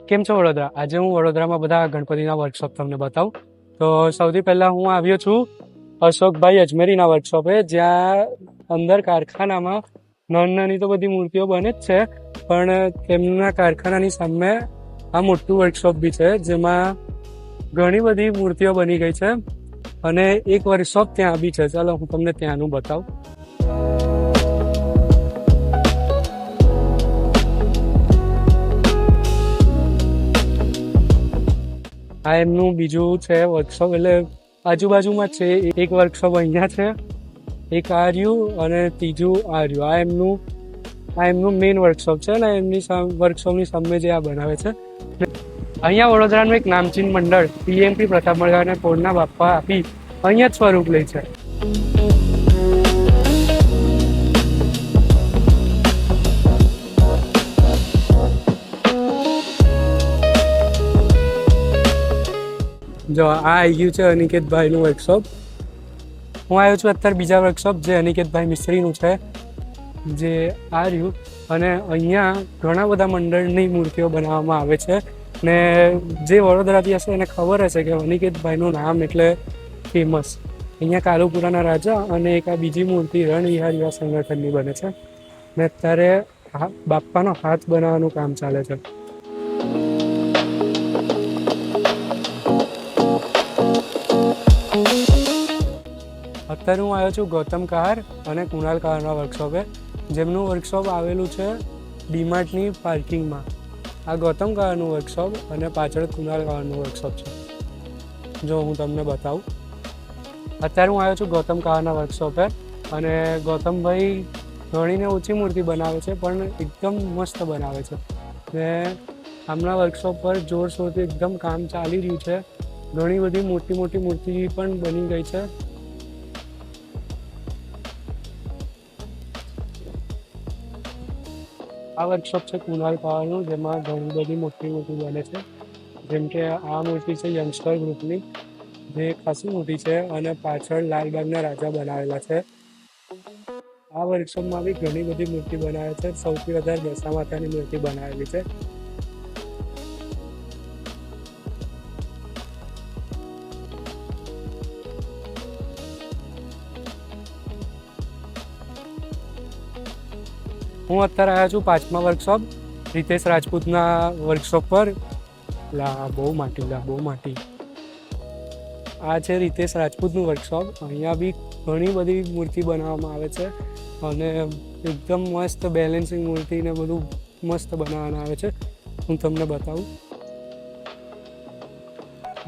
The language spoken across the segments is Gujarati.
કેમ છો વડોદરા? આજે હું વડોદરામાં બધા ગણપતિના વર્કશોપ તમને બતાવું. તો સૌથી પહેલા હું આવ્યો છું અશોકભાઈ અજમેરીના વર્કશોપે, જ્યાં અંદર કારખાનામાં નાની તો બધી મૂર્તિઓ બને જ છે, પણ તેમના કારખાનાની સામે આ મોટું વર્કશોપ બી છે, જેમાં ઘણી બધી મૂર્તિઓ બની ગઈ છે અને એક વર્કશોપ ત્યાં બી છે. ચાલો હું તમને ત્યાંનું બતાવું. આ એમનું બીજું છે વર્કશોપ, એટલે આજુબાજુમાં જ છે. એક વર્કશોપ અહીંયા છે, એક આ રહ્યું અને ત્રીજું આ રહ્યું. આ એમનું મેઇન વર્કશોપ છે ને એમની વર્કશોપની સામે જે આ બનાવે છે. અહીંયા વડોદરાનું એક નામચીન મંડળ પીએમપી પ્રતાપ મલકાના પોળના બાપા આપી અહીંયા જ સ્વરૂપ લે છે. જો આ આવી ગયું છે અનિકેતભાઈનું વર્કશોપ. હું આવ્યો છું અત્યારે બીજા વર્કશોપ, જે અનિકેતભાઈ મિસ્ત્રીનું છે, જે આ રહ્યું. અને અહીંયા ઘણા બધા મંડળની મૂર્તિઓ બનાવવામાં આવે છે ને જે વડોદરાથી હશે એને ખબર હશે કે અનિકેતભાઈનું નામ એટલે ફેમસ. અહીંયા કાલુપુરાના રાજા અને એક આ બીજી મૂર્તિ રણવિહાર યુવા સંગઠનની બને છે ને અત્યારે બાપ્પાનો હાથ બનાવવાનું કામ ચાલે છે. અત્યારે હું આવ્યો છું ગૌતમ કહાર અને કુણાલ કહારના વર્કશોપે, જેમનું વર્કશોપ આવેલું છે ડીમાર્ટની પાર્કિંગમાં. આ ગૌતમ કહારનું વર્કશોપ અને પાછળ કુણાલ કહારનું વર્કશોપ છે. જો હું તમને બતાવું. અત્યારે હું આવ્યો છું ગૌતમ કહારના વર્કશોપે અને ગૌતમભાઈ ઘણીને ઓછી મૂર્તિ બનાવે છે, પણ એકદમ મસ્ત બનાવે છે ને આમના વર્કશોપ પર જોરશોરથી એકદમ કામ ચાલી રહ્યું છે. ઘણી બધી મોટી મોટી મૂર્તિ પણ બની ગઈ છે. આ વર્કશોપ છે કુણાલ કહારનું, જેમાં ઘણી બધી મોટી મૂર્તિ બને છે. જેમ કે આ મૂર્તિ છે યંગસ્ટર ગ્રુપની, જે ખાસી મોટી છે અને પાછળ લાલબાગના રાજા બનાવેલા છે. આ વર્કશોપમાં બી ઘણી બધી મૂર્તિ બનાવે છે. સૌથી વધારે દશા માતાની મૂર્તિ બનાવેલી છે. હું અત્યારે આવ્યો છું 5મા વર્કશોપ રીતેશ રાજપૂતના વર્કશોપ પર. બહુ માટી. આ છે રીતેશ રાજપૂતનું વર્કશોપ. અહીંયા બી ઘણી બધી મૂર્તિ બનાવવામાં આવે છે અને એકદમ મસ્ત બેલેન્સિંગ મૂર્તિ ને બધું મસ્ત બનાવવામાં આવે છે. હું તમને બતાવું.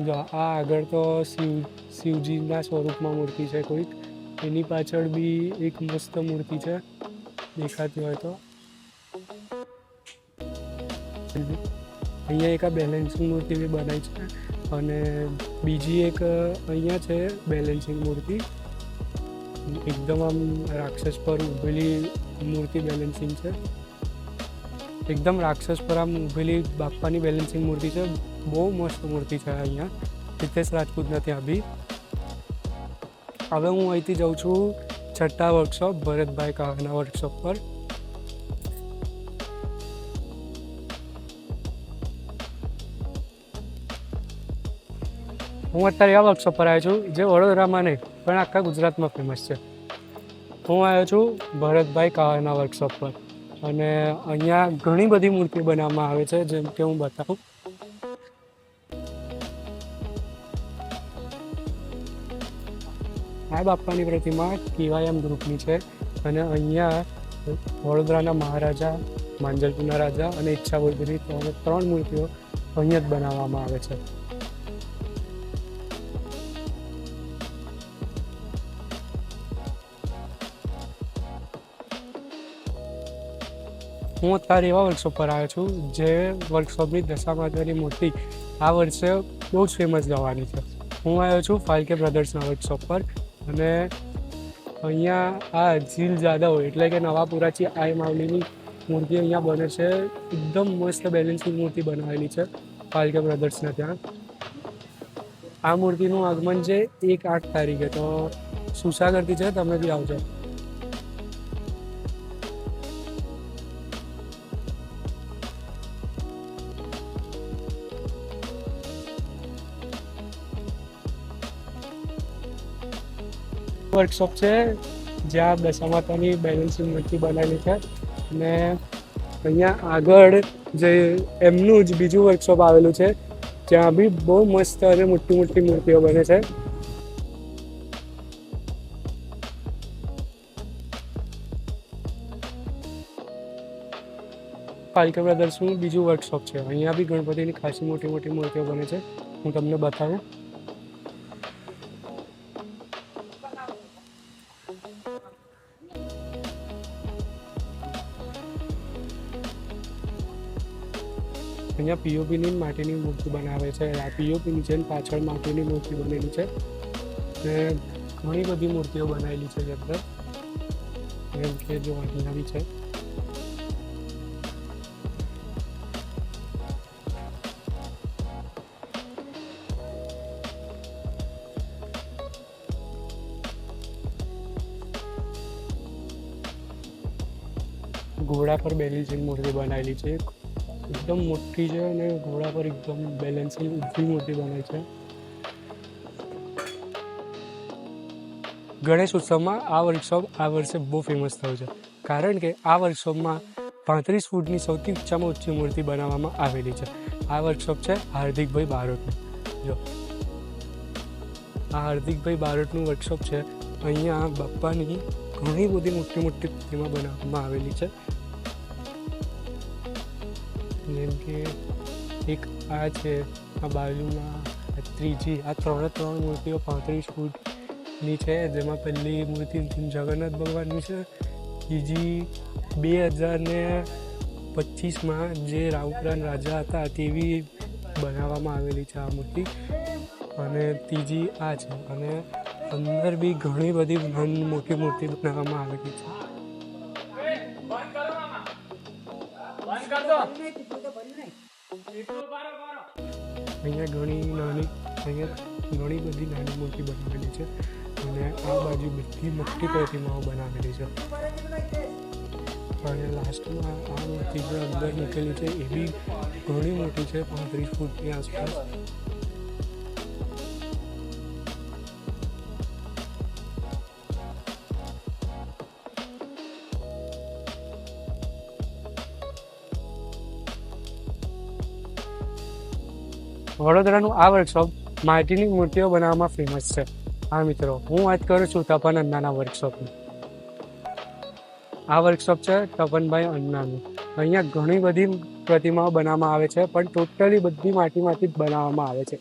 જો આ આગળ તો શિવજીના સ્વરૂપમાં મૂર્તિ છે કોઈક. એની પાછળ બી એક મસ્ત મૂર્તિ છે, દેખાતી હોય તો. અહીંયા એક આ બેલેન્સિંગ મૂર્તિ બી બનાવી છે અને બીજી એક અહીંયા છે બેલેન્સિંગ મૂર્તિ. એકદમ આમ રાક્ષસ પર ઊભેલી મૂર્તિ બેલેન્સિંગ છે. એકદમ રાક્ષસ પર આમ ઊભેલી બાપ્પાની બેલેન્સિંગ મૂર્તિ છે. બહુ મસ્ત મૂર્તિ છે અહીંયા રીતેશ રાજપૂતના ત્યાં બી. હવે હું અહીંથી જાઉં છું 6ઠ્ઠા વર્કશોપ ભરતભાઈ કહારના વર્કશોપ પર. હું અત્યારે એવા વર્કશોપ પર આવ્યો છું જે વડોદરામાં નહીં પણ આખા ગુજરાતમાં ફેમસ છે. હું આવ્યો છું ભરતભાઈ કહારના વર્કશોપ પર અને અહીંયા ઘણી બધી મૂર્તિ બનાવવામાં આવે છે, જેમ કે હું બતાવું. આ બાપ્પાની પ્રતિમા કેવાયમ ગ્રુપની છે અને અહીંયા વડોદરાના મહારાજા, માંજલપુરના રાજા અને ઈચ્છાપુરની 3 મૂર્તિઓ અહીંયા જ બનાવવામાં આવે છે. હું અત્યારે એવા વર્કશોપ પર આવ્યો છું જે વર્કશોપની દશા માતાની મૂર્તિ આ વર્ષે બહુ જ ફેમસ જવાની છે. હું આવ્યો છું ફાલ્કે બ્રધર્સના વર્કશોપ પર અને અહીંયા આ ઝીલ જાદવ એટલે કે નવાપુરાથી આઈ માવલીની મૂર્તિ અહીંયા બને છે. એકદમ મસ્ત બેલેન્સિંગ મૂર્તિ બનાવેલી છે ફાલ્કે બ્રધર્સના ત્યાં. આ મૂર્તિનું આગમન છે 1-8 તારીખે, તો સુસાગરથી છે, તમે બી આવજો. વર્કશોપ છે જ્યાં દશા માતાની બેલેન્સિંગ મૂર્તિ બનાવેલી છે અને અહીંયા આગળ જે એમનું જ બીજું વર્કશોપ આવેલું છે ત્યાં બી બહુ મસ્ત અને મોટી મોટી મૂર્તિઓ બને છે. પાલકે બ્રધર્સનું બીજું વર્કશોપ છે. અહીંયા બી ગણપતિની ખાસી મોટી મોટી મૂર્તિઓ બને છે. હું તમને બતાવું. અહીંયા પીઓપીની માટીની મૂર્તિ બનાવે છે. આ પીઓપી નીચે પાછળ માટીની મૂર્તિ બનેલી છે અને ઘણી બધી મૂર્તિઓ બનાવેલી છે અંદર. જેમ કે જો અહીંયા બી છે. ઘોડા પર બેલેન્સિંગ મૂર્તિ બનાવેલી છે. એકદમ મોટી છે અને ઘોડા પર એકદમ બેલેન્સિંગ ઊભી મૂર્તિ બને છે. ગણેશ ઉત્સવમાં આ વર્કશોપ આ વર્ષે બહુ ફેમસ થયું છે કારણ કે આ વર્કશોપમાં 35 ફૂટની સૌથી ઊંચામાં ઊંચી મૂર્તિ બનાવવામાં આવેલી છે. આ વર્કશોપ છે હાર્દિકભાઈ બારોટનું. જો આ હાર્દિકભાઈ બારોટનું વર્કશોપ છે. અહીંયા બાપ્પાની ઘણી બધી મોટી મોટી પ્રતિમા બનાવવામાં આવેલી છે. જેમ કે એક આ છે, આ બાજુમાં ત્રીજી, આ ત્રણ મૂર્તિઓ 35 ફૂટની છે. જેમાં પહેલી મૂર્તિ જગન્નાથ ભગવાનની છે. બીજી 2025માં જે રાવપુરાના રાજા હતા તેવી બનાવવામાં આવેલી છે આ મૂર્તિ. અને ત્રીજી આ છે અને અંદર બી ઘણી બધી નાની મોટી મૂર્તિ બનાવવામાં આવેલી છે. અહીંયા ઘણી બધી નાની મૂર્તિ બનાવેલી છે અને આ બાજુ બધી મોટી પ્રતિમાઓ બનાવેલી છે. અને લાસ્ટમાં આ મૂર્તિ જે અંદર મૂકેલી છે એ બી ઘણી મોટી છે, 35 ફૂટની આસપાસ. વડોદરાનું આ વર્કશોપ માટીની મૂર્તિઓ બનાવવામાં ફેમસ છે. હા મિત્રો, હું વાત કરું છું તપન અન્નાના વર્કશોપની. આ વર્કશોપ છે તપનભાઈ અન્નાનું. અહીંયા ઘણી બધી પ્રતિમાઓ બનાવવામાં આવે છે પણ ટોટલી બધી માટીમાંથી જ બનાવવામાં આવે છે.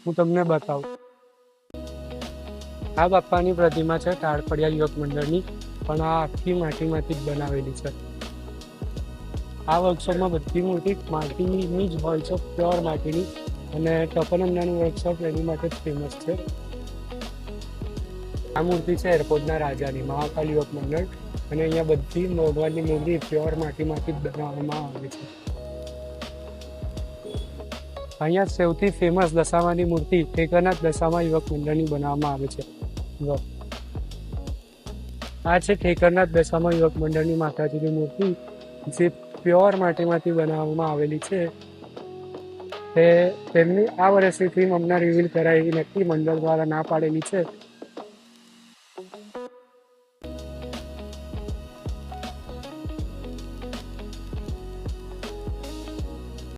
હું તમને બતાવું. આ બાપ્પાની પ્રતિમા છે તાળફળિયા યુવક મંડળની, પણ આ આખી માટીમાંથી જ બનાવેલી છે. આ વર્કશોપમાં બધી મૂર્તિ માટીની જ હોય છે, પ્યોર માટીની. અને તપન અન્નાનું વર્કશોપ એની માટે જ ફેમસ છે. આ મૂર્તિ છે એરપોર્ટના રાજાની, મહાકાલ યુવક મંડળ. અને અહીંયા બધી ભગવાનની મૂર્તિ પ્યોર માટીમાંથી જ બનાવવામાં આવે છે. અહીંયા સૌથી ફેમસ દશામાની મૂર્તિ ઠેકરનાથ દશામા યુવક મંડળની બનાવવામાં આવે છે. આ છે ઠેકરનાથ દશામા યુવક મંડળની માતાજીની મૂર્તિ, જે પ્યોર માટીમાંથી બનાવવામાં આવેલી છે. તેમની આ વર્ષની થીમ હમણાં રિવીલ કરાયેલી નથી, મંડળ દ્વારા ના પાડેલી છે.